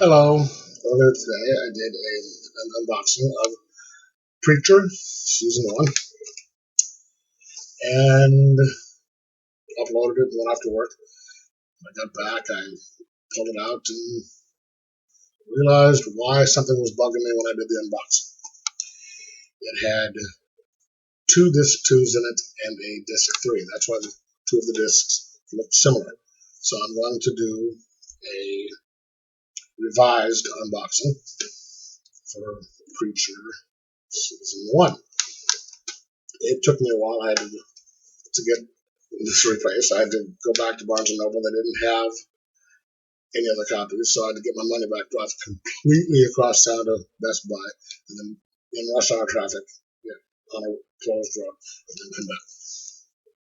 Hello. Earlier today, I did an unboxing of Preacher Season 1 and uploaded it and went off to work. When I got back, I pulled it out and realized why something was bugging me when I did the unboxing. It had two disc 2s in it and a disc 3. That's why the two of the discs looked similar. So I'm going to do a revised unboxing for Preacher Season 1. It took me a while. I had to get this replaced. I had to go back to Barnes & Noble. They didn't have any other copies, so I had to get my money back, drive completely across town to Best Buy, and then in rush hour traffic, on a closed road, and then come back.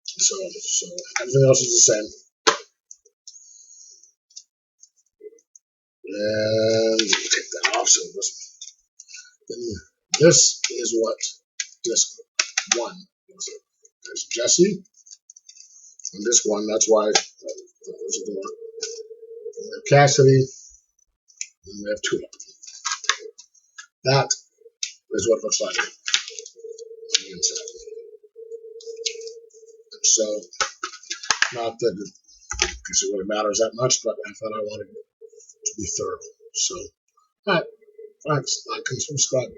So everything else is the same. And take that off. So this is what disc 1 looks like. There's Jesse. And this one, that's why those are the one. We have Cassidy, and we have Tulip. That is what it looks like on the inside. So, not that it really matters that much, but I thought I wanted it to be thorough. So, all right, thanks. Like and subscribe.